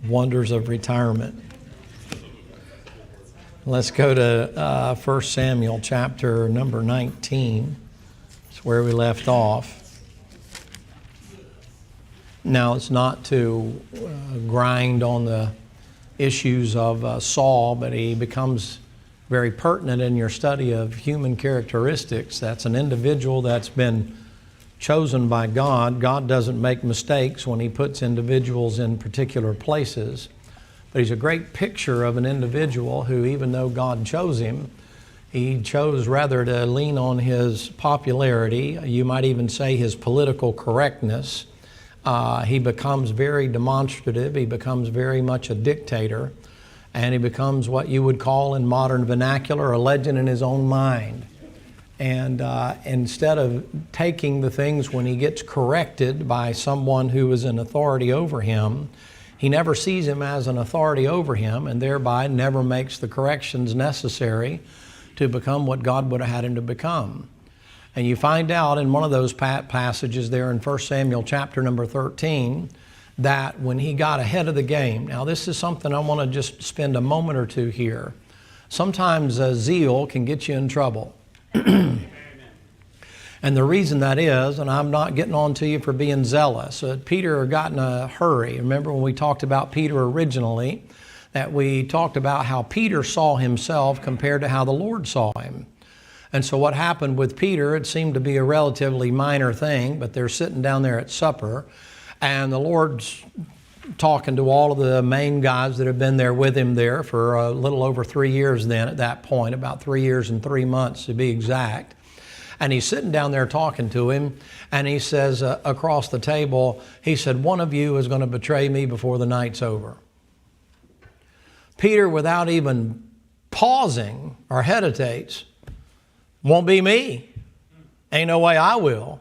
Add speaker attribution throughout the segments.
Speaker 1: Wonders of retirement. Let's go to 1 Samuel chapter number 19. It's where we left off. Now, it's not to grind on the issues of Saul, but he becomes very pertinent in your study of human characteristics. That's an individual that's been chosen by God. God doesn't make mistakes when He puts individuals in particular places. But he's a great picture of an individual who, even though God chose him, he chose rather to lean on his popularity. You might even say his political correctness. He becomes very demonstrative. He becomes very much a dictator. And he becomes what you would call in modern vernacular a legend in his own mind. And instead of taking the things when he gets corrected by someone who is in authority over him, he never sees him as an authority over him, and thereby never makes the corrections necessary to become what God would have had him to become. And you find out in one of those passages there in 1 Samuel chapter number 13 that when he got ahead of the game. Now, this is something I want to just spend a moment or two here. Sometimes zeal can get you in trouble. And the reason that is, and I'm not getting on to you for being zealous, Peter got in a hurry. Remember when we talked about Peter originally, that we talked about how Peter saw himself compared to how the Lord saw him. And so what happened with Peter, it seemed to be a relatively minor thing, but they're sitting down there at supper, and the Lord's talking to all of the main guys that have been there with him there for a little over 3 years then at that point, about 3 years and 3 months to be exact. And he's sitting down there talking to him, and he says across the table, he said, "One of you is going to betray me before the night's over." Peter, without even pausing or hesitates, "Won't be me. Ain't no way I will."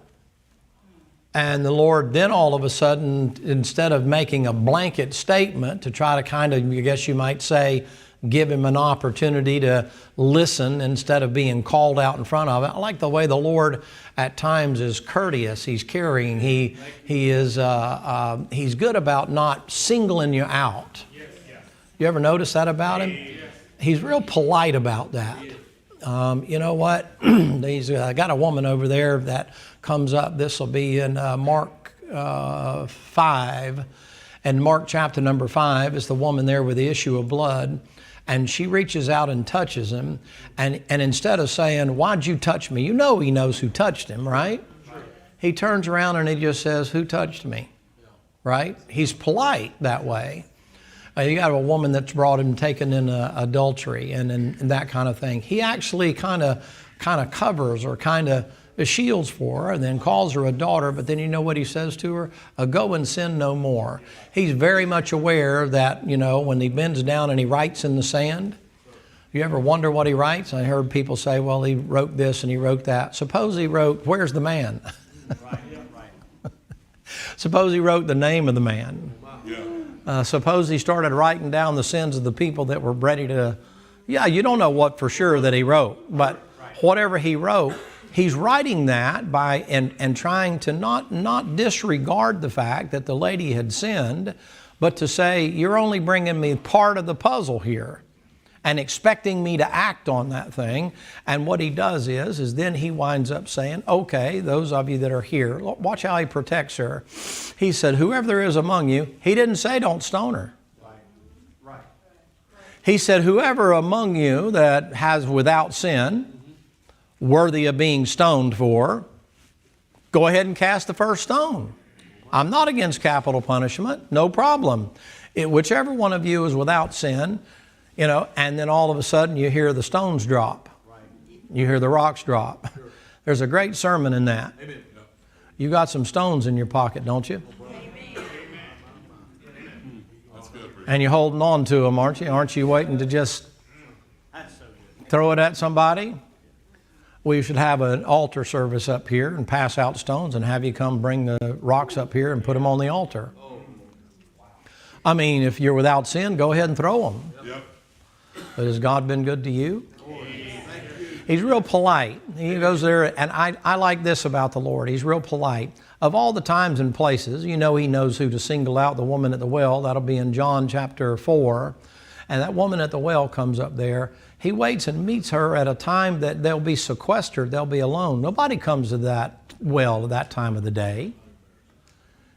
Speaker 1: And the Lord then all of a sudden, instead of making a blanket statement to try to kind of, I guess you might say, give him an opportunity to listen instead of being called out in front of it. I like the way the Lord at times is courteous. He's caring. He's good about not singling you out. You ever notice that about him? He's real polite about that. You know what? He's got a woman over there that comes up. This will be in Mark 5. And Mark chapter number 5 is the woman there with the issue of blood. And she reaches out and touches him. And instead of saying, "Why'd you touch me?" You know he knows who touched him, right? He turns around and he just says, "Who touched me?" Right? He's polite that way. You got a woman that's brought him taken in adultery and that kind of thing. He actually kind of covers or kind of shields for her and then calls her a daughter, but then you know what he says to her? "Go and sin no more." He's very much aware that, you know, when he bends down and he writes in the sand, you ever wonder what he writes? I heard people say, well, he wrote this and he wrote that. Suppose he wrote, "Where's the man?" Suppose he wrote the name of the man. Suppose he started writing down the sins of the people that were ready to, you don't know what for sure that he wrote, but whatever he wrote, he's writing that by and trying to not disregard the fact that the lady had sinned, but to say, "You're only bringing me part of the puzzle here," and expecting me to act on that thing. And what he does is then he winds up saying, "Okay, those of you that are here," watch how he protects her. He said, "Whoever there is among you," he didn't say don't stone her. Right. He said, "Whoever among you that has without sin, worthy of being stoned for, go ahead and cast the first stone." I'm not against capital punishment, no problem. Whichever one of you is without sin, you know, and then all of a sudden you hear the stones drop. You hear the rocks drop. Sure. There's a great sermon in that. Amen. You got some stones in your pocket, don't you? Amen. And you're holding on to them, aren't you? Aren't you waiting to just throw it at somebody? We should have an altar service up here and pass out stones and have you come bring the rocks up here and put them on the altar. I mean, if you're without sin, go ahead and throw them. Yep. But has God been good to you? He's real polite. He goes there, and I like this about the Lord. He's real polite. of all the times and places, you know he knows who to single out, the woman at the well. That'll be in John chapter 4. And that woman at the well comes up there. He waits and meets her at a time that they'll be sequestered, they'll be alone. Nobody comes to that well at that time of the day.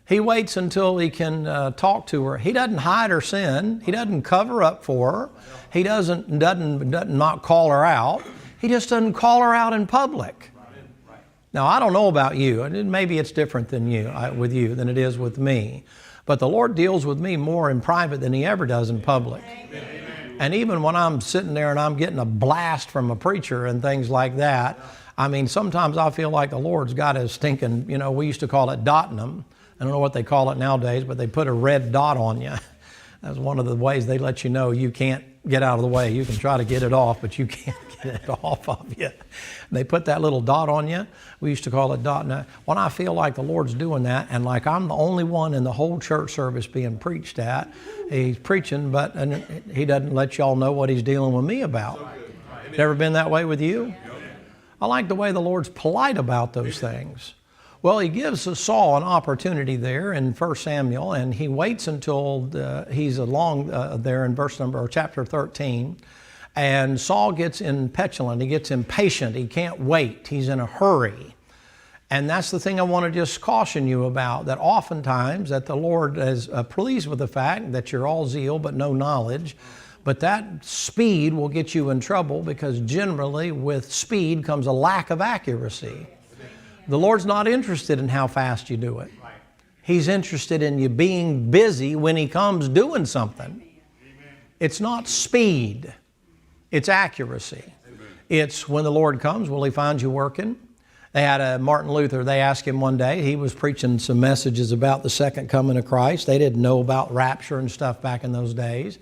Speaker 1: He waits until he can talk to her. He doesn't hide her sin. He doesn't cover up for her. He doesn't not call her out. He just doesn't call her out in public. Now, I don't know about you. Maybe it's different than with you than it is with me. But the Lord deals with me more in private than He ever does in public. And even when I'm sitting there and I'm getting a blast from a preacher and things like that, I mean, sometimes I feel like the Lord's got his stinking, we used to call it dotting them. I don't know what they call it nowadays, but they put a red dot on you. That's one of the ways they let you know you can't get out of the way. You can try to get it off, but you can't get it off of you. They put that little dot on you. We used to call it dot. Now, when I feel like the Lord's doing that, and like I'm the only one in the whole church service being preached at, He's preaching, but He doesn't let y'all know what He's dealing with me about. Never been that way with you? I like the way the Lord's polite about those things. Well, He gives Saul an opportunity there in 1 Samuel, and he waits until he's along there in chapter 13. And Saul gets petulant, he gets impatient, he can't wait, he's in a hurry. And that's the thing I want to just caution you about, that oftentimes that the Lord is pleased with the fact that you're all zeal but no knowledge. But that speed will get you in trouble, because generally with speed comes a lack of accuracy. The Lord's not interested in how fast you do it. He's interested in you being busy when He comes doing something. It's not speed. It's accuracy. It's when the Lord comes, will He find you working? They had Martin Luther, they asked him one day, he was preaching some messages about the second coming of Christ. They didn't know about rapture and stuff back in those days.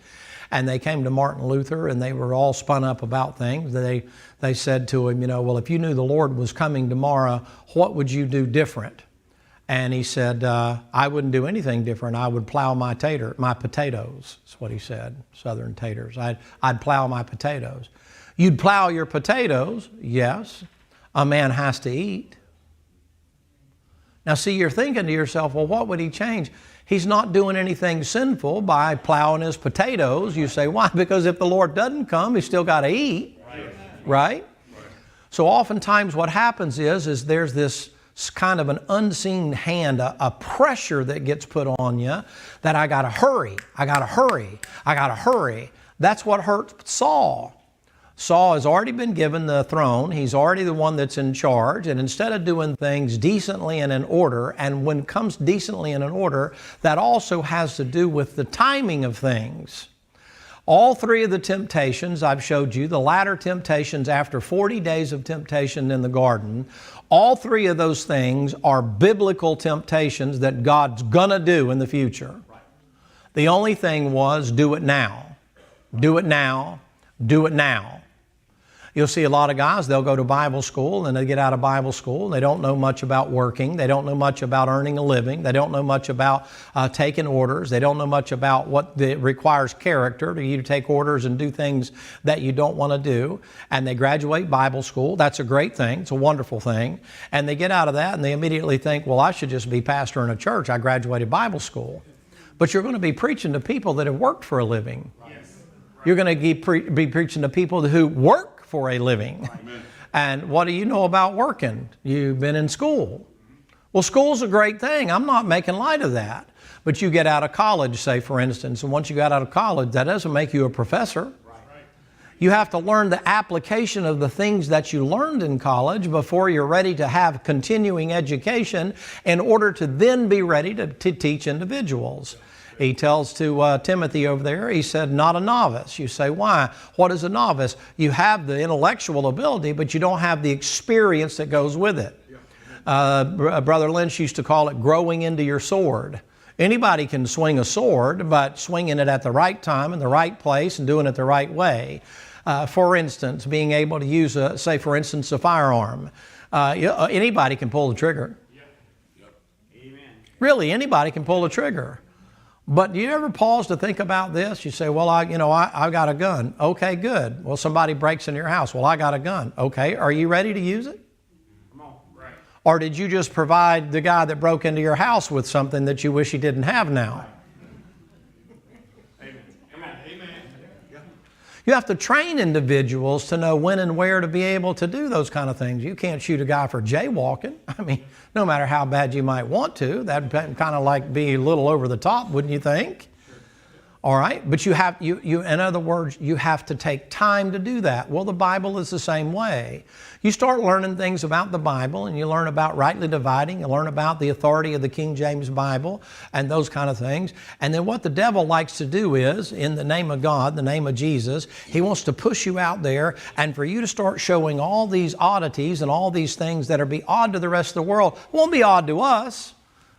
Speaker 1: And they came to Martin Luther and they were all spun up about things. They said to him, well, if you knew the Lord was coming tomorrow, what would you do different? And he said, I wouldn't do anything different. I would plow my potatoes. That's what he said, southern taters. I'd plow my potatoes. You'd plow your potatoes? Yes. A man has to eat. Now see, you're thinking to yourself, well, what would he change? He's not doing anything sinful by plowing his potatoes. You say, why? Because if the Lord doesn't come, he's still got to eat, right? So oftentimes what happens is there's this kind of an unseen hand, a pressure that gets put on you that I got to hurry, I got to hurry, I got to hurry. That's what hurt Saul. Saul has already been given the throne. He's already the one that's in charge. And instead of doing things decently and in order, and when it comes decently and in order, that also has to do with the timing of things. All three of the temptations I've showed you, the latter temptations after 40 days of temptation in the garden, all three of those things are biblical temptations that God's gonna do in the future. The only thing was, do it now. Do it now. Do it now. You'll see a lot of guys, they'll go to Bible school and they get out of Bible school. They don't know much about working. They don't know much about earning a living. They don't know much about taking orders. They don't know much about what requires character to you to take orders and do things that you don't want to do. And they graduate Bible school. That's a great thing. It's a wonderful thing. And they get out of that and they immediately think, well, I should just be pastor in a church. I graduated Bible school. But you're going to be preaching to people that have worked for a living. You're going to be preaching to people who work for a living. Amen. And what do you know about working? You've been in school. Well, school's a great thing. I'm not making light of that. But you get out of college, say, for instance, and once you got out of college, that doesn't make you a professor. You have to learn the application of the things that you learned in college before you're ready to have continuing education in order to then be ready to teach individuals. He tells to Timothy over there, he said, not a novice. You say, why? What is a novice? You have the intellectual ability, but you don't have the experience that goes with it. Brother Lynch used to call it growing into your sword. Anybody can swing a sword, but swinging it at the right time in the right place and doing it the right way. For instance, being able to use, say, for instance, a firearm. Anybody can pull the trigger. Really, anybody can pull the trigger. But do you ever pause to think about this? You say, well, I got a gun. Okay, good. Well, somebody breaks into your house. Well, I got a gun. Okay, are you ready to use it?
Speaker 2: Come on, right.
Speaker 1: Or did you just provide the guy that broke into your house with something that you wish he didn't have now? You have to train individuals to know when and where to be able to do those kind of things. You can't shoot a guy for jaywalking. I mean, no matter how bad you might want to, that'd kind of like be a little over the top, wouldn't you think? All right, but in other words, you have to take time to do that. Well, the Bible is the same way. You start learning things about the Bible, and you learn about rightly dividing, you learn about the authority of the King James Bible and those kind of things. And then what the devil likes to do is, in the name of God, the name of Jesus, he wants to push you out there and for you to start showing all these oddities and all these things that are be odd to the rest of the world. Won't be odd to us.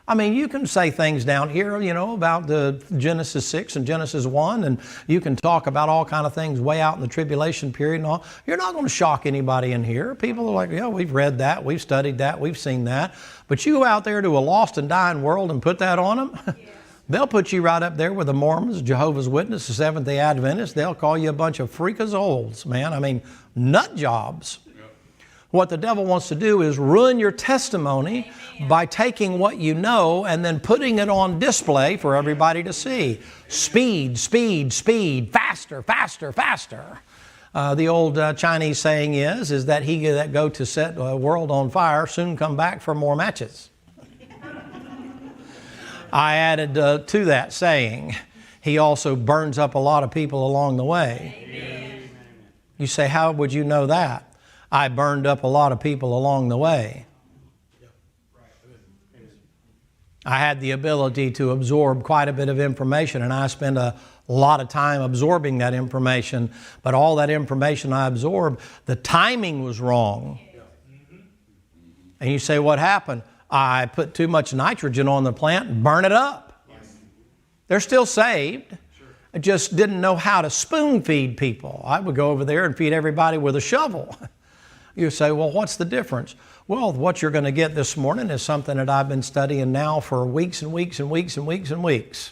Speaker 1: I mean, you can say things down here, about the Genesis 6 and Genesis 1, and you can talk about all kind of things way out in the tribulation period and all. You're not going to shock anybody in here. People are like, yeah, we've read that, we've studied that, we've seen that. But you go out there to a lost and dying world and put that on them, yes. They'll put you right up there with the Mormons, Jehovah's Witnesses, the Seventh-day Adventists. They'll call you a bunch of freakazoids, man. I mean, nut jobs. What the devil wants to do is ruin your testimony by taking what you know and then putting it on display for everybody to see. Speed, speed, speed, faster, faster, faster. The old Chinese saying is that he that go to set a world on fire soon come back for more matches. I added to that saying, he also burns up a lot of people along the way. Amen. You say, how would you know that? I burned up a lot of people along the way. I had the ability to absorb quite a bit of information, and I spent a lot of time absorbing that information. But all that information I absorbed, the timing was wrong. And you say, what happened? I put too much nitrogen on the plant and burn it up. They're still saved. I just didn't know how to spoon feed people. I would go over there and feed everybody with a shovel. You say, well, what's the difference? Well, what you're going to get this morning is something that I've been studying now for weeks and weeks and weeks and weeks and weeks.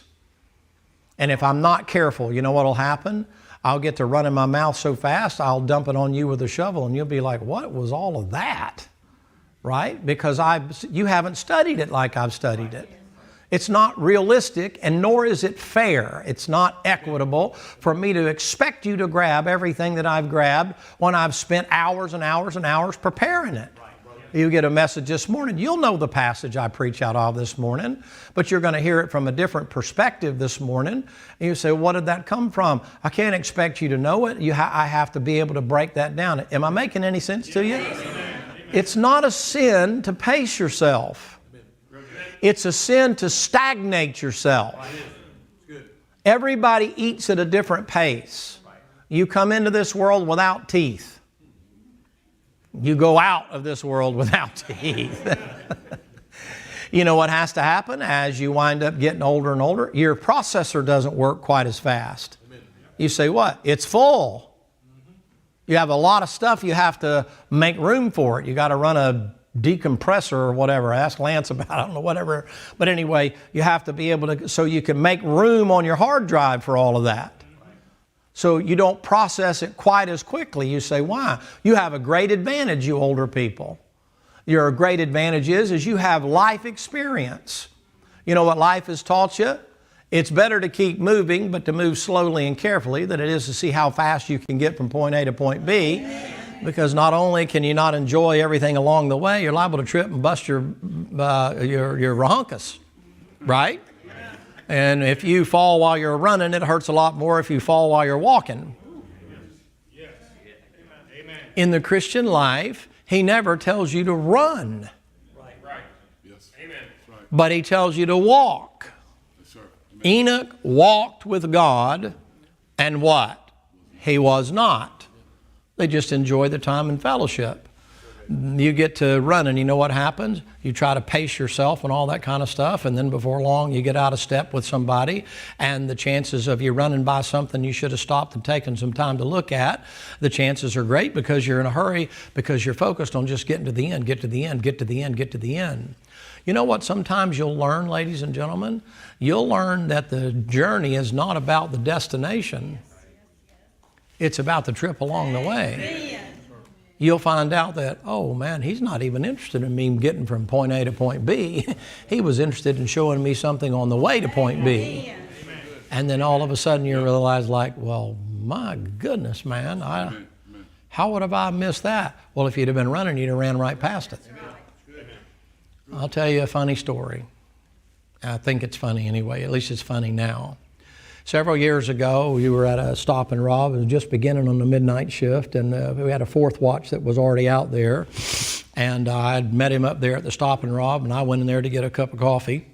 Speaker 1: And if I'm not careful, you know what will happen? I'll get to running my mouth so fast, I'll dump it on you with a shovel, and you'll be like, what was all of that? Right? Because you haven't studied it like I've studied it. It's not realistic, and nor is it fair. It's not equitable for me to expect you to grab everything that I've grabbed when I've spent hours and hours and hours preparing it. You get a message this morning, you'll know the passage I preach out of this morning, but you're going to hear it from a different perspective this morning. And you say, what did that come from? I can't expect you to know it. I have to be able to break that down. Am I making any sense to you? It's not a sin to pace yourself. It's a sin to stagnate yourself. Everybody eats at a different pace. You come into this world without teeth. You go out of this world without teeth. You know what has to happen as you wind up getting older and older? Your processor doesn't work quite as fast. You say, what? It's full. You have a lot of stuff you have to make room for it. You got to run a decompressor or whatever. Ask Lance about, I don't know, whatever. But anyway, you have to be able to, so you can make room on your hard drive for all of that. So you don't process it quite as quickly. You say, why? You have a great advantage, you older people. Your great advantage is you have life experience. You know what life has taught you? It's better to keep moving, but to move slowly and carefully than it is to see how fast you can get from point A to point B. Because not only can you not enjoy everything along the way, you're liable to trip and bust your rahunkus, right? And if you fall while you're running, it hurts a lot more if you fall while you're walking. In the Christian life, he never tells you to run. But he tells you to walk. Enoch walked with God, and what? He was not. They just enjoy the time in fellowship. You get to run, and you know what happens? You try to pace yourself and all that kind of stuff, and then before long you get out of step with somebody, and the chances of you running by something you should have stopped and taken some time to look at, the chances are great because you're in a hurry, because you're focused on just getting to the end, get to the end, get to the end, get to the end. You know what sometimes you'll learn, ladies and gentlemen? You'll learn that the journey is not about the destination. It's about the trip along the way. you'll find out that, oh man, he's not even interested in me getting from point A to point B. He was interested in showing me something on the way to point B. And then all of a sudden you realize, like, well, my goodness, man, how would have I missed that? Well, if you'd have been running, you'd have ran right past it. I'll tell you a funny story. I think it's funny anyway. At least it's funny now. Several years ago, we were at a stop and rob. It was just beginning on the midnight shift, and we had a fourth watch that was already out there. And I'd met him up there at the stop and rob, and I went in there to get a cup of coffee.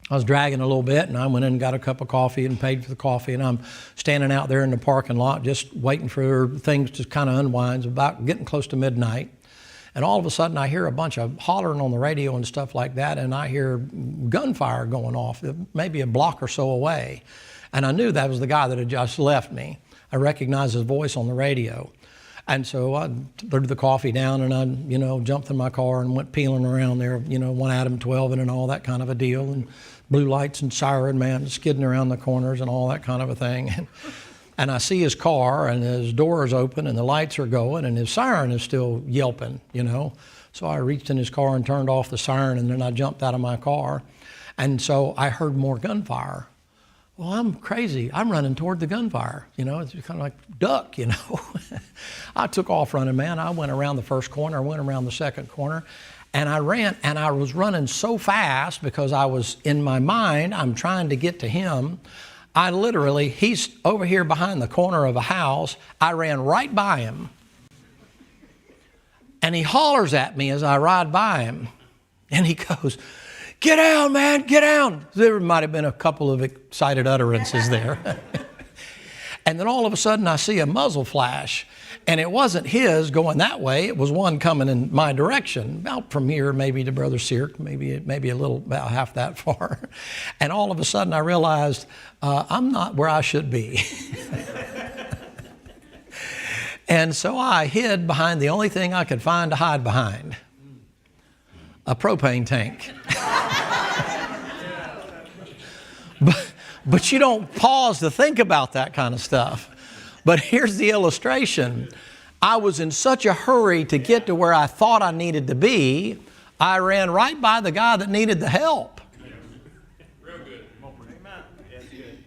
Speaker 1: I was dragging a little bit, and I went in and got a cup of coffee and paid for the coffee, and I'm standing out there in the parking lot just waiting for things to kind of unwind. It's about getting close to midnight. And all of a sudden, I hear a bunch of hollering on the radio and stuff like that, and I hear gunfire going off, maybe a block or so away. And I knew that was the guy that had just left me. I recognized his voice on the radio. And so I threw the coffee down, and I, jumped in my car and went peeling around there, one Adam 12 and all that kind of a deal, and blue lights and siren, man, skidding around the corners and all that kind of a thing. And I see his car, and his door is open, and the lights are going, and his siren is still yelping, So I reached in his car and turned off the siren, and then I jumped out of my car. And so I heard more gunfire. Well, I'm crazy. I'm running toward the gunfire. It's kind of like duck, I took off running, man. I went around the first corner, I went around the second corner, and I ran, and I was running so fast because I was, in my mind, I'm trying to get to him. I literally, he's over here behind the corner of a house. I ran right by him. And he hollers at me as I ride by him. And he goes, "Get down, man, get down." There might have been a couple of excited utterances there. And then all of a sudden I see a muzzle flash. And it wasn't his going that way. It was one coming in my direction, about from here maybe to Brother Seark, maybe a little, about half that far. And all of a sudden I realized I'm not where I should be. And so I hid behind the only thing I could find to hide behind, a propane tank. But you don't pause to think about that kind of stuff. But here's the illustration. I was in such a hurry to get to where I thought I needed to be, I ran right by the guy that needed the help.
Speaker 2: Real good. Amen. Yes, good.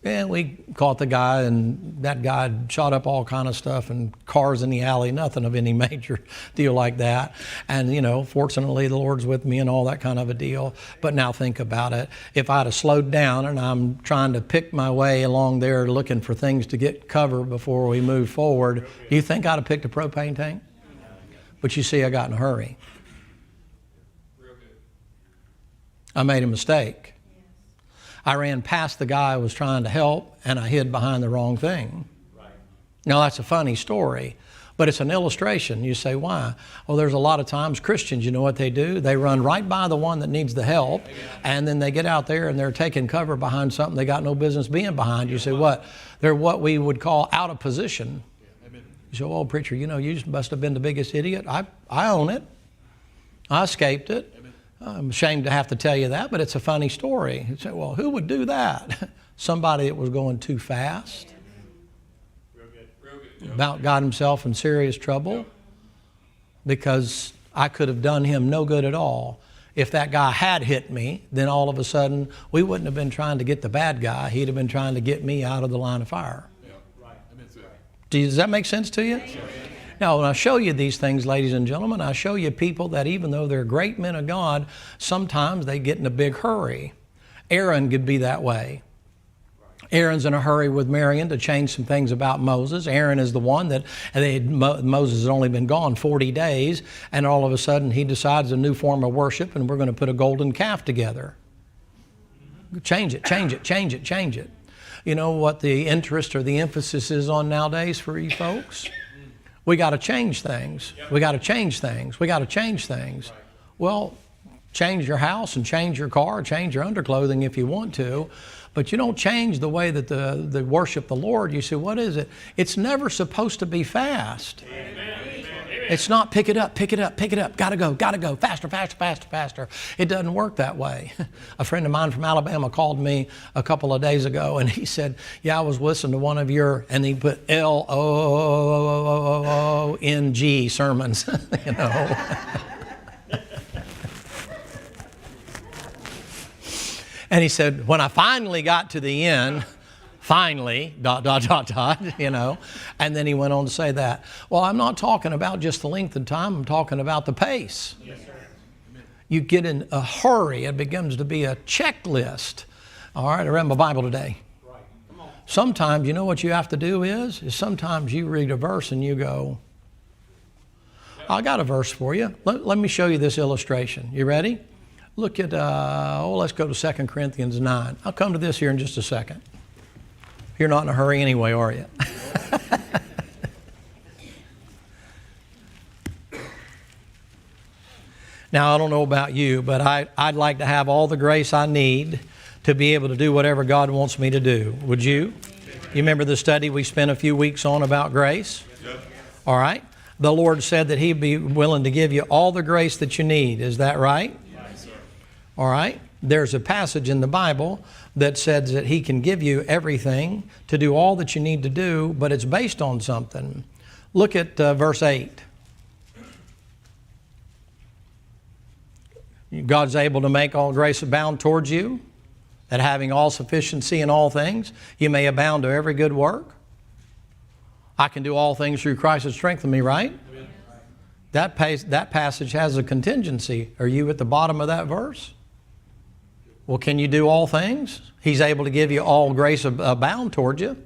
Speaker 1: And we caught the guy, and that guy shot up all kind of stuff and cars in the alley, nothing of any major deal like that. And, fortunately, the Lord's with me and all that kind of a deal. But now think about it. If I'd have slowed down and I'm trying to pick my way along there looking for things to get cover before we move forward, do you think I'd have picked a propane tank? But you see, I got in a hurry.
Speaker 2: Real good.
Speaker 1: I made a mistake. I ran past the guy I was trying to help, and I hid behind the wrong thing.
Speaker 2: Right.
Speaker 1: Now, that's a funny story, but it's an illustration. You say, why? Well, there's a lot of times Christians, you know what they do? They run right by the one that needs the help, and then they get out there and they're taking cover behind something they got no business being behind. You say, what? They're what we would call out of position. You say, oh, preacher, you just must have been the biggest idiot. I own it. I escaped it. I'm ashamed to have to tell you that, but it's a funny story. You say, well, who would do that? Somebody that was going too fast.
Speaker 2: Real good.
Speaker 1: About got himself in serious trouble because I could have done him no good at all. If that guy had hit me, then all of a sudden we wouldn't have been trying to get the bad guy. He'd have been trying to get me out of the line of fire.
Speaker 2: Yeah, right.
Speaker 1: Does that make sense to you? Now, when I show you these things, ladies and gentlemen, I show you people that even though they're great men of God, sometimes they get in a big hurry. Aaron could be that way. Aaron's in a hurry with Miriam to change some things about Moses. Aaron is the one that Moses had only been gone 40 days, and all of a sudden he decides a new form of worship, and we're going to put a golden calf together. Change it. You know what the interest or the emphasis is on nowadays for you folks? We got to change things. We got to change things. Well, change your house and change your car, change your underclothing if you want to, but you don't change the way that the worship the Lord. You say, what is it? It's never supposed to be fast.
Speaker 2: Amen.
Speaker 1: It's not pick it up, pick it up, pick it up, gotta go, faster, faster, faster, faster. It doesn't work that way. A friend of mine from Alabama called me a couple of days ago and he said, yeah, I was listening to one of your, and he put LONG sermons, you know. And he said, when I finally got to the end, finally, ... you know, and then he went on to say that. Well, I'm not talking about just the length of time, I'm talking about the pace.
Speaker 2: Yes, sir.
Speaker 1: You get in a hurry, it begins to be a checklist. All right, I read my Bible today.
Speaker 2: Right. Come on.
Speaker 1: Sometimes, you know what you have to do is sometimes you read a verse and you go, I got a verse for you. Let me show you this illustration. You ready? Look at, let's go to 2 Corinthians 9. I'll come to this here in just a second. You're not in a hurry anyway, are you? Now, I don't know about you, but I'd like to have all the grace I need to be able to do whatever God wants me to do. Would you? You remember the study we spent a few weeks on about grace?
Speaker 2: Yep.
Speaker 1: All right. The Lord said that He'd be willing to give you all the grace that you need. Is that right?
Speaker 2: Yes, sir.
Speaker 1: All right. There's a passage in the Bible that says that He can give you everything to do all that you need to do, but it's based on something. Look at verse 8. God's able to make all grace abound towards you, that having all sufficiency in all things, you may abound to every good work. I can do all things through Christ that strengthens me, right? That passage has a contingency. Are you at the bottom of that verse? Well, can you do all things? He's able to give you all grace abound toward you.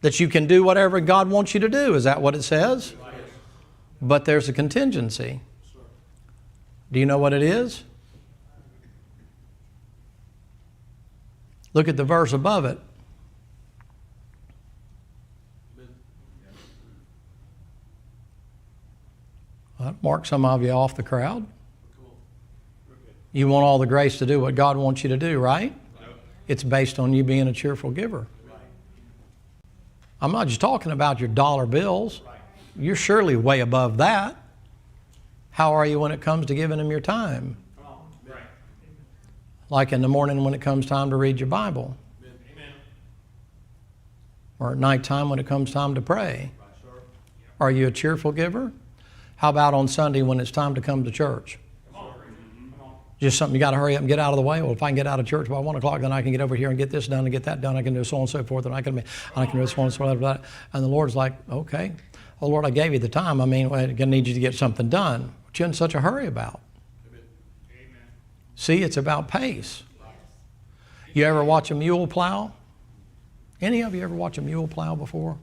Speaker 1: That you can do whatever God wants you to do. Is that what it says? But there's a contingency. Do you know what it is? Look at the verse above it. That marked some of you off the crowd. You want all the grace to do what God wants you to do, right?
Speaker 2: Yep.
Speaker 1: It's based on you being a cheerful giver.
Speaker 2: Right.
Speaker 1: I'm not just talking about your dollar bills.
Speaker 2: Right.
Speaker 1: You're surely way above that. How are you when it comes to giving Him your time?
Speaker 2: Come on. Right.
Speaker 1: Like in the morning when it comes time to read your Bible.
Speaker 2: Amen.
Speaker 1: Or at nighttime when it comes time to pray.
Speaker 2: Right, sir. Yep.
Speaker 1: Are you a cheerful giver? How about on Sunday when it's time to come to church?
Speaker 2: Come on. Come on.
Speaker 1: Just something you got to hurry up and get out of the way. Well, if I can get out of church by 1 o'clock, then I can get over here and get this done and get that done. I can do so on and so forth, and I can do so on and so forth. And the Lord's like, okay, oh Lord, I gave you the time. I mean, I'm going to need you to get something done. What you in such a hurry about?
Speaker 2: Amen.
Speaker 1: See, it's about pace. You ever watch a mule plow? Any of you ever watch a mule plow before?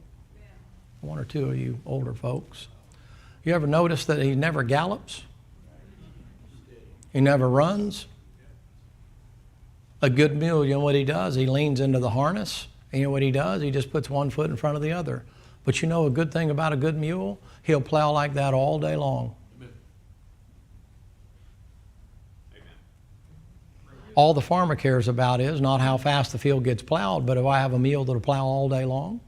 Speaker 1: One or two of you older folks. You ever notice that he never gallops? He never runs? A good mule, you know what he does? He leans into the harness. And you know what he does? He just puts one foot in front of the other. But you know a good thing about a good mule? He'll plow like that all day long. All the farmer cares about is not how fast the field gets plowed, but if I have a mule that'll plow all day long.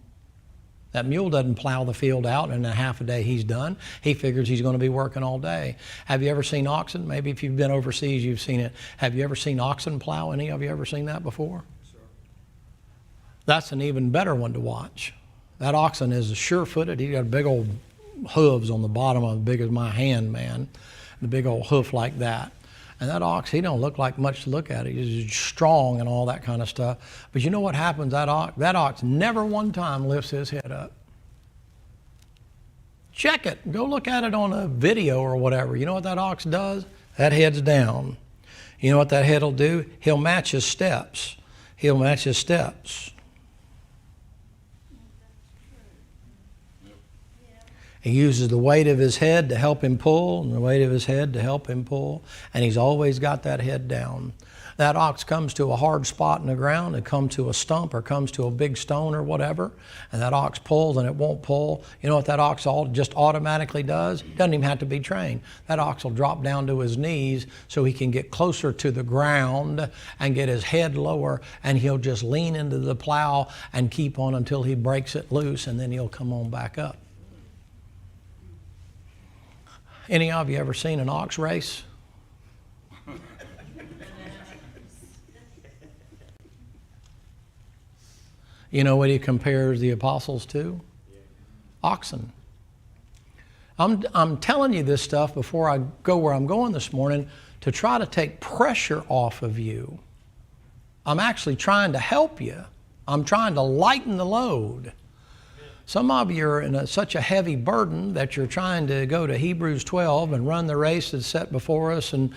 Speaker 1: That mule doesn't plow the field out in a half a day he's done. He figures he's going to be working all day. Have you ever seen oxen? Maybe if you've been overseas, you've seen it. Have you ever seen oxen plow? Any of you ever seen that before?
Speaker 2: Sure.
Speaker 1: That's an even better one to watch. That oxen is sure-footed. He's got big old hooves on the bottom of as big as my hand, man. The big old hoof like that. And that ox, he don't look like much to look at. He's strong and all that kind of stuff. But you know what happens? That ox never one time lifts his head up. Check it. Go look at it on a video or whatever. You know what that ox does? That head's down. You know what that head will do? He'll match his steps. He'll match his steps. He uses the weight of his head to help him pull, and the weight of his head to help him pull, and he's always got that head down. That ox comes to a hard spot in the ground, it comes to a stump or comes to a big stone or whatever, and that ox pulls and it won't pull. You know what that ox just automatically does? Doesn't even have to be trained. That ox will drop down to his knees so he can get closer to the ground and get his head lower, and he'll just lean into the plow and keep on until he breaks it loose, and then he'll come on back up. Any of you ever seen an ox race? You know what he compares the apostles to? Oxen. I'm telling you this stuff before I go where I'm going this morning to try to take pressure off of you. I'm actually trying to help you. I'm trying to lighten the load. Some of you are in such a heavy burden that you're trying to go to Hebrews 12 and run the race that's set before us and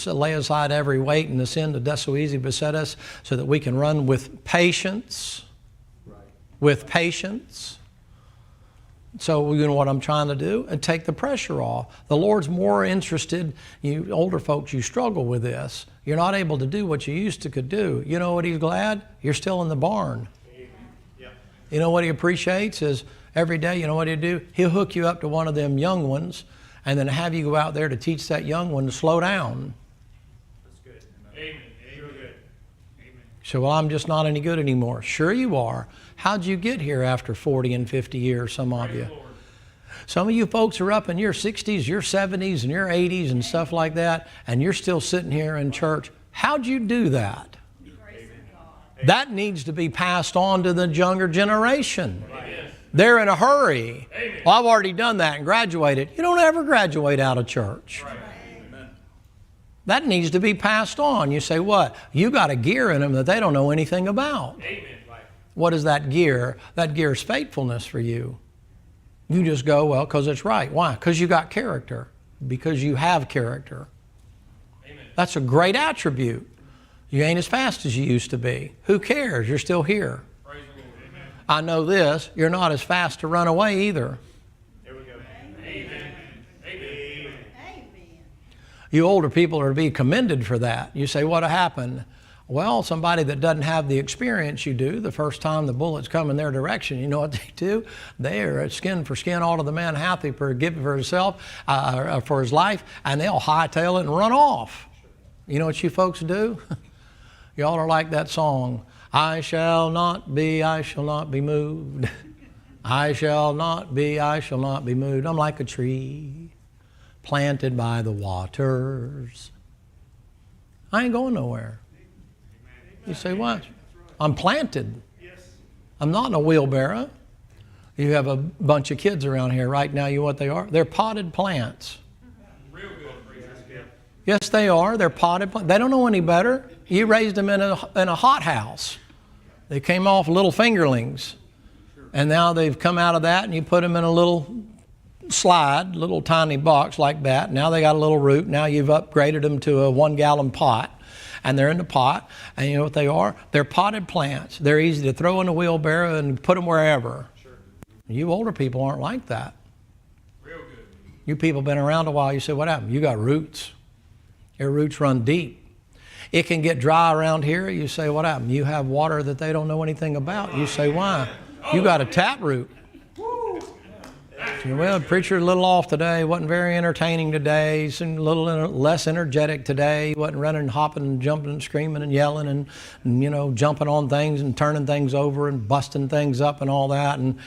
Speaker 1: lay aside every weight and the sin that does so easily beset us so that we can run with patience. Right. With patience. So you know what I'm trying to do? And take the pressure off. The Lord's more interested, you older folks, you struggle with this. You're not able to do what you used to could do. You know what He's glad? You're still in the barn. Yep. You know what He appreciates is every day, you know what He'll do? He'll hook you up to one of them young ones and then have you go out there to teach that young one to slow down.
Speaker 2: That's good. Amen. You're good. Amen.
Speaker 1: So, well, I'm just not any good anymore. Sure you are. How'd you get here after 40 and 50 years, some of you? Some of you folks are up in your 60s, your 70s, and your 80s and stuff like that, and you're still sitting here in church. How'd you do that? That needs to be passed on to the younger generation. They're in a hurry. Well, I've already done that and graduated. You don't ever graduate out of church. That needs to be passed on. You say, what? You got a gear in them that they don't know anything about. What is that gear? That gear is faithfulness for you. You just go, well, because it's right. Why? Because you got character. Because you have character. Amen. That's a great attribute. You ain't as fast as you used to be. Who cares? You're still here.
Speaker 2: Praise the Lord. Amen.
Speaker 1: I know this. You're not as fast to run away either.
Speaker 2: There we go. Amen. Amen. Amen.
Speaker 1: You older people are to be commended for that. You say, what happened? Well, somebody that doesn't have the experience you do, the first time the bullets come in their direction, you know what they do? They are skin for skin, all of the man hath he forgiven for himself, for his life, and they'll hightail it and run off. You know what you folks do? Y'all are like that song, I shall not be moved. I shall not be moved. I'm like a tree planted by the waters. I ain't going nowhere. You say, what? I'm planted. I'm not in a wheelbarrow. You have a bunch of kids around here right now. You know what they are? They're potted plants. Yes, they are. They're potted plants. They don't know any better. You raised them in a hothouse. They came off little fingerlings. And now they've come out of that and you put them in a little slide, little tiny box like that. Now they got a little root. Now you've upgraded them to a 1-gallon pot. And they're in the pot, and you know what they are? They're potted plants. They're easy to throw in a wheelbarrow and put them wherever. Sure. You older people aren't like that.
Speaker 2: Real good.
Speaker 1: You people been around a while, you say, what happened? You got roots. Your roots run deep. It can get dry around here. You say, what happened? You have water that they don't know anything about. You say, why? You got a tap root. Well, the preacher a little off today, wasn't very entertaining today, seemed a little less energetic today, wasn't running, hopping, and jumping, and screaming, and yelling, and you know, jumping on things and turning things over and busting things up and all that. And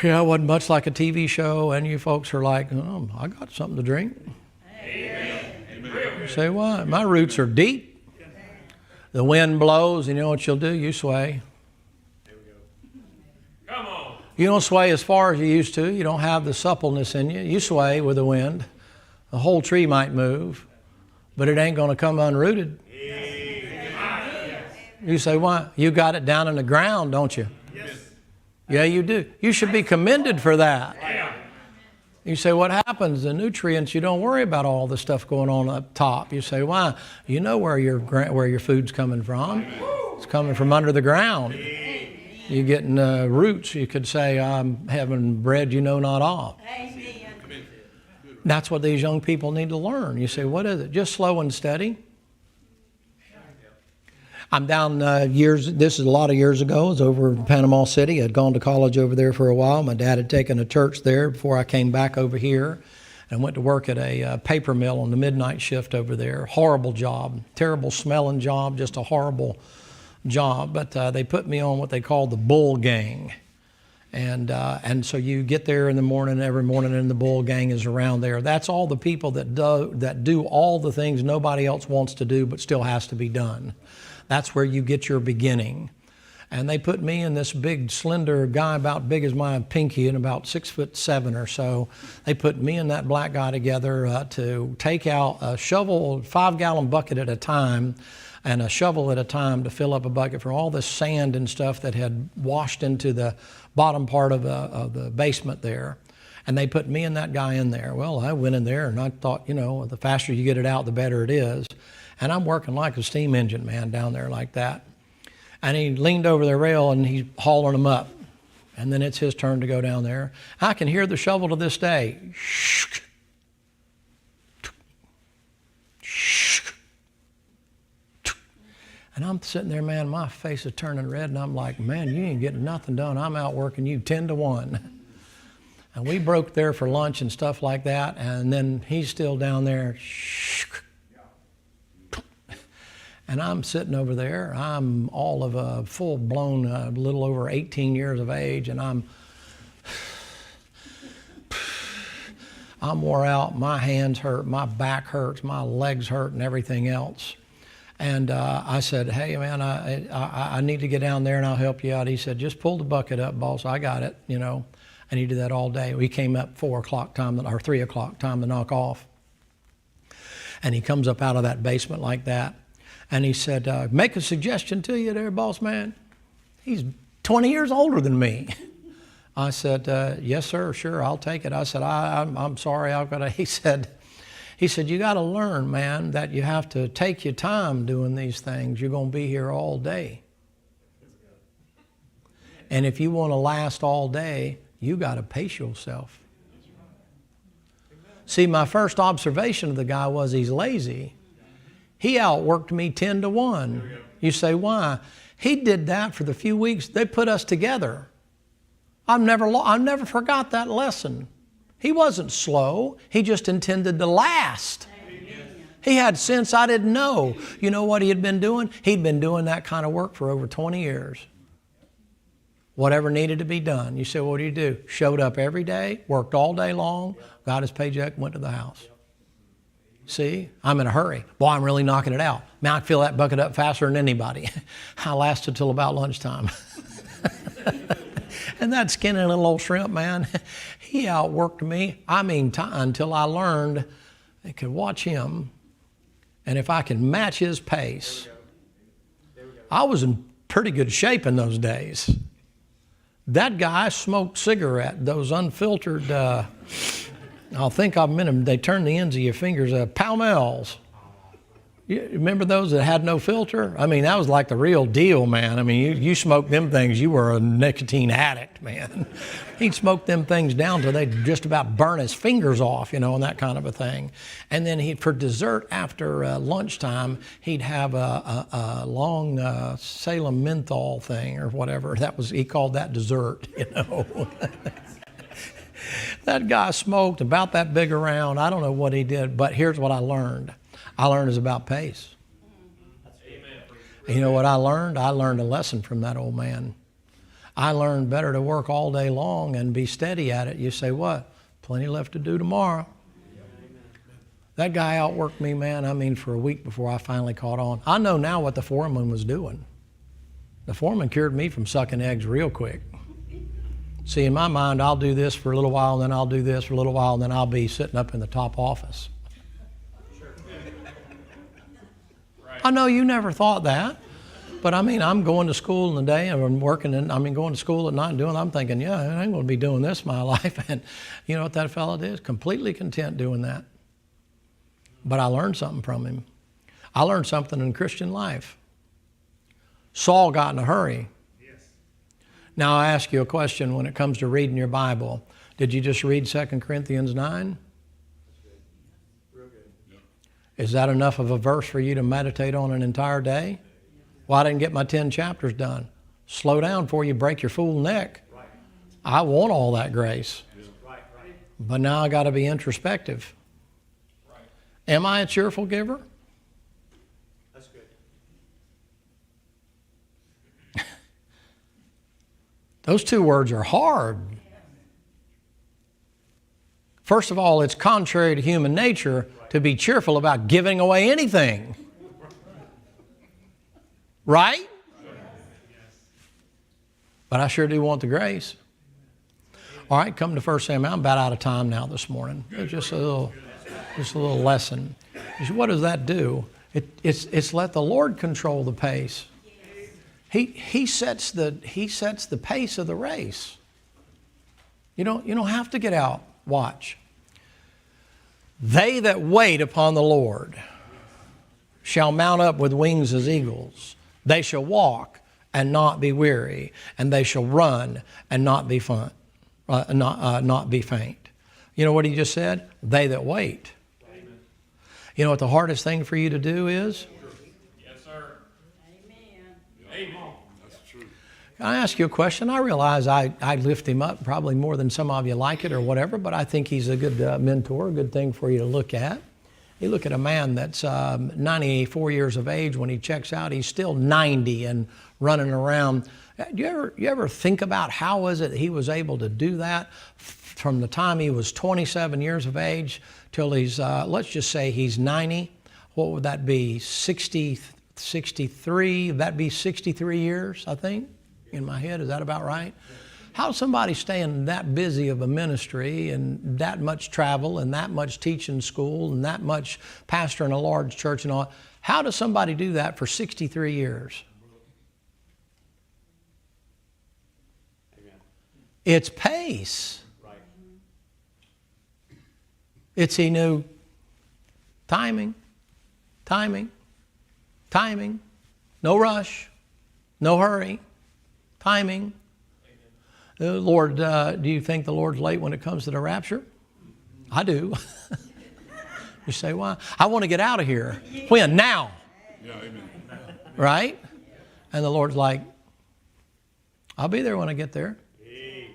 Speaker 1: yeah, it wasn't much like a TV show, and you folks are like, oh, I got something to drink. Amen. You say, why? My roots are deep. The wind blows, and you know what you'll do? You sway. You don't sway as far as you used to. You don't have the suppleness in you. You sway with the wind. The whole tree might move, but it ain't going to come unrooted. You say, why? You got it down in the ground, don't you? Yes. Yeah, you do. You should be commended for that. You say, what happens? The nutrients, you don't worry about all the stuff going on up top. You say, why? You know where your food's coming from. It's coming from under the ground. You're getting roots. You could say, I'm having bread you know not of. Amen. That's what these young people need to learn. You say, what is it? Just slow and steady. I'm down this is a lot of years ago. I was over in Panama City. I'd gone to college over there for a while. My dad had taken a church there before I came back over here. And went to work at a paper mill on the midnight shift over there. Horrible job. Terrible smelling job. Just a horrible job, but they put me on what they call the bull gang. And so you get there in the morning, every morning, and the bull gang is around there. That's all the people that do all the things nobody else wants to do but still has to be done. That's where you get your beginning. And they put me and this big, slender guy about big as my pinky and about 6'7" or so. They put me and that black guy together to take out a shovel, 5-gallon bucket at a time, and a shovel at a time to fill up a bucket for all the sand and stuff that had washed into the bottom part of the basement there. And they put me and that guy in there. Well, I went in there and I thought, the faster you get it out, the better it is. And I'm working like a steam engine, man, down there like that. And he leaned over the rail and he's hauling them up. And then it's his turn to go down there. I can hear the shovel to this day. And I'm sitting there, man, my face is turning red, and I'm like, man, you ain't getting nothing done. I'm out working you 10-1. And we broke there for lunch and stuff like that, and then he's still down there. And I'm sitting over there. I'm all of a full-blown, a little over 18 years of age, and I'm wore out. My hands hurt, my back hurts, my legs hurt, and everything else. And I said, hey, man, I need to get down there and I'll help you out. He said, just pull the bucket up, boss. I got it, And he did that all day. We came up 4 o'clock time, or 3 o'clock time to knock off. And he comes up out of that basement like that. And he said, make a suggestion to you there, boss man. He's 20 years older than me. I said, yes, sir, sure, I'll take it. I said, I'm sorry, I've got to, he said, you got to learn, man, that you have to take your time doing these things. You're going to be here all day. And if you want to last all day, you got to pace yourself. See, my first observation of the guy was he's lazy. He outworked me 10-1. You say, why? He did that for the few weeks they put us together. I never forgot that lesson. He wasn't slow. He just intended to last. He had sense I didn't know. You know what he had been doing? He'd been doing that kind of work for over 20 years. Whatever needed to be done. You say, what do you do? Showed up every day, worked all day long, got his paycheck, went to the house. See, I'm in a hurry. Boy, I'm really knocking it out. Man, I can fill that bucket up faster than anybody. I lasted till about lunchtime. And that skinny little old shrimp, man, he outworked me. Until I learned I could watch him. And if I could match his pace, I was in pretty good shape in those days. That guy smoked cigarette, those unfiltered, I'll think of them in them, they turn the ends of your fingers, Palmels. You remember those that had no filter? I mean, that was like the real deal, man. I mean, you smoked them things, you were a nicotine addict, man. He'd smoke them things down till they'd just about burn his fingers off, and that kind of a thing. And then for dessert after lunchtime, he'd have a long Salem menthol thing or whatever. He called that dessert, That guy smoked about that big around. I don't know what he did, but here's what I learned. I learned is about pace. You know what I learned? I learned a lesson from that old man. I learned better to work all day long and be steady at it. You say, what? Plenty left to do tomorrow. That guy outworked me, man, for a week before I finally caught on. I know now what the foreman was doing. The foreman cured me from sucking eggs real quick. See, in my mind, I'll do this for a little while, and then I'll do this for a little while, and then I'll be sitting up in the top office. I know you never thought that, but I'm going to school in the day and I'm working going to school at night and I'm thinking, yeah, I ain't going to be doing this my life. And you know what that fellow did? Completely content doing that. But I learned something from him. I learned something in Christian life. Saul got in a hurry. Yes. Now I ask you a question when it comes to reading your Bible. Did you just read 2 Corinthians 9? Is that enough of a verse for you to meditate on an entire day? Well, I didn't get my 10 chapters done. Slow down before you break your fool neck. I want all that grace. But now I got to be introspective. Am I a cheerful giver?
Speaker 2: That's good.
Speaker 1: Those two words are hard. First of all, it's contrary to human nature to be cheerful about giving away anything. Right? But I sure do want the grace. All right, come to 1 Samuel. I'm about out of time now this morning. It's just a little lesson. What does that do? It's let the Lord control the pace. He sets the pace of the race. You don't have to get out. Watch. They that wait upon the Lord shall mount up with wings as eagles. They shall walk and not be weary, and they shall run and not be faint. You know what he just said? They that wait. Amen. You know what the hardest thing for you to do is?
Speaker 2: Yes, sir. Amen. That's true.
Speaker 1: Can I ask you a question? I realize I lift him up probably more than some of you like it or whatever, but I think he's a good mentor, a good thing for you to look at. You look at a man that's 94 years of age. When he checks out, he's still 90 and running around. Do you ever think about how was it he was able to do that from the time he was 27 years of age till he's, let's just say he's 90. What would that be? 63? That'd be 63 years, I think, in my head. Is that about right? How's somebody staying that busy of a ministry and that much travel and that much teaching school and that much pastoring a large church and all? How does somebody do that for 63 years? Amen. It's pace. Right. It's he knew timing. No rush, no hurry, timing. Lord, do you think the Lord's late when it comes to the rapture? I do. You say, why? I want to get out of here. When? Now. Yeah, amen. Right? And the Lord's like, I'll be there when I get there. Amen.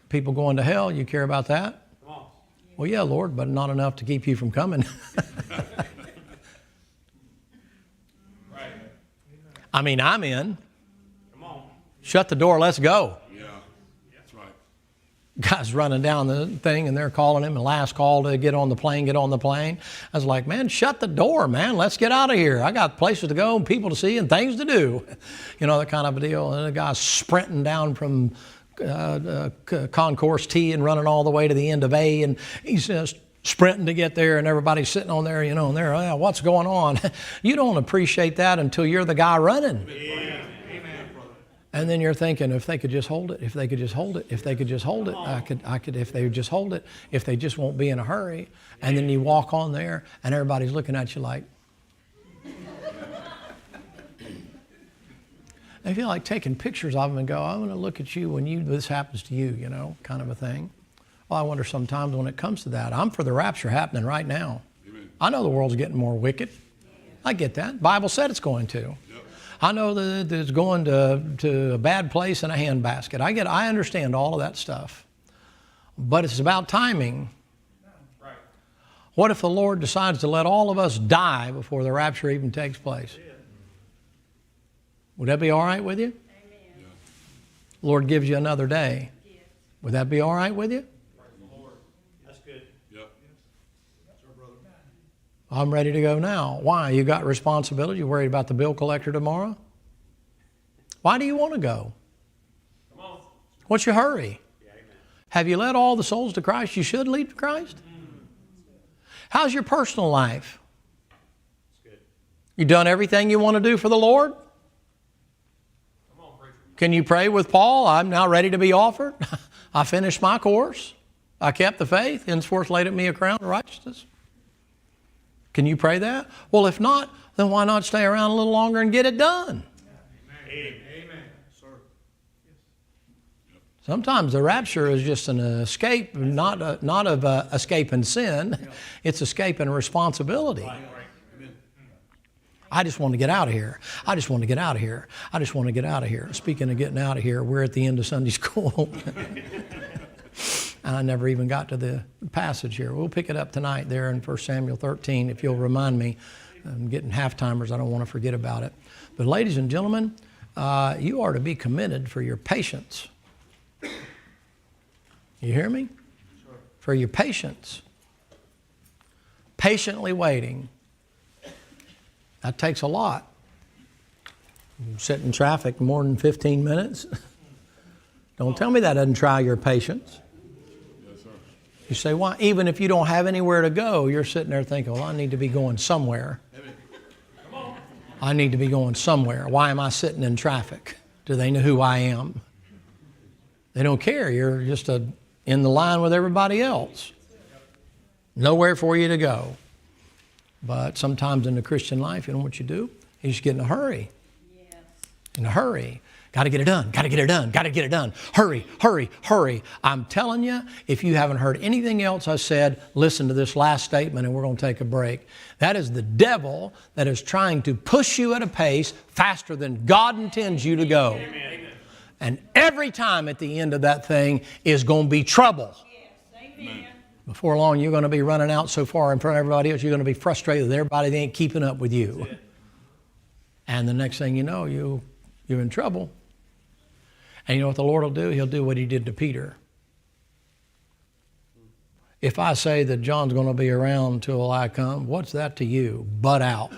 Speaker 1: People going to hell, you care about that? Well, yeah, Lord, but not enough to keep you from coming. I mean, I'm in. Shut the door, let's go. Yeah, that's right. Guys running down the thing and they're calling him, and last call to get on the plane. I was like, man, shut the door, man. Let's get out of here. I got places to go and people to see and things to do. You know, that kind of a deal. And the guy's sprinting down from Concourse T and running all the way to the end of A, and he's just sprinting to get there, and everybody's sitting on there, you know, and they're, oh, what's going on? You don't appreciate that until you're the guy running. Yeah. And then you're thinking, if they could just hold it, if they could just hold it, if they could just hold it, I could, if they would just hold it, if they just won't be in a hurry. And then you walk on there and everybody's looking at you like, they feel like taking pictures of them and go, I'm going to look at you when this happens to you, you know, kind of a thing. Well, I wonder sometimes when it comes to that, I'm for the rapture happening right now. Amen. I know the world's getting more wicked. I get that. The Bible said it's going to. I know that it's going to a bad place in a handbasket. I understand all of that stuff. But it's about timing. Right. What if the Lord decides to let all of us die before the rapture even takes place? Would that be all right with you? Amen. The Lord gives you another day. Would that be all right with you?
Speaker 2: That's good. Yep.
Speaker 1: I'm ready to go now. Why? You got responsibility? You worried about the bill collector tomorrow? Why do you want to go?
Speaker 2: Come on.
Speaker 1: What's your hurry? Yeah, amen. Have you led all the souls to Christ you should lead to Christ? How's your personal life? That's good. You done everything you want to do for the Lord? Come on, preacher. Can you pray with Paul? I'm now ready to be offered. I finished my course. I kept the faith. Henceforth laid at me a crown of righteousness. Can you pray that? Well, if not, then why not stay around a little longer and get it done? Amen. Amen. Sir. Sometimes the rapture is just an escape, not of escaping sin. It's escaping responsibility. Right. I just want to get out of here. I just want to get out of here. I just want to get out of here. Speaking of getting out of here, we're at the end of Sunday school. And I never even got to the passage here. We'll pick it up tonight there in 1 Samuel 13, if you'll remind me. I'm getting half-timers. I don't want to forget about it. But ladies and gentlemen, you are to be commended for your patience. You hear me?
Speaker 2: Sure.
Speaker 1: For your patience. Patiently waiting. That takes a lot. You sit in traffic more than 15 minutes. Don't tell me that doesn't try your patience.
Speaker 2: Yes, sir.
Speaker 1: You say, why? Even if you don't have anywhere to go, you're sitting there thinking, well, I need to be going somewhere.
Speaker 2: Come on.
Speaker 1: I need to be going somewhere. Why am I sitting in traffic? Do they know who I am? They don't care. You're just in the line with everybody else. Nowhere for you to go. But sometimes in the Christian life, you know what you do? You just get in a hurry.
Speaker 3: Yes.
Speaker 1: In a hurry. Got to get it done. Got to get it done. Got to get it done. Hurry, hurry, hurry. I'm telling you, if you haven't heard anything else I said, listen to this last statement and we're going to take a break. That is the devil that is trying to push you at a pace faster than God intends you to go.
Speaker 2: Amen.
Speaker 1: And every time at the end of that thing is going to be trouble.
Speaker 3: Yes. Amen.
Speaker 1: Before long, you're going to be running out so far in front of everybody else, you're going to be frustrated that everybody ain't keeping up with you. And the next thing you know, you're in trouble. And you know what the Lord will do? He'll do what he did to Peter. If I say that John's going to be around till I come, what's that to you? Butt out.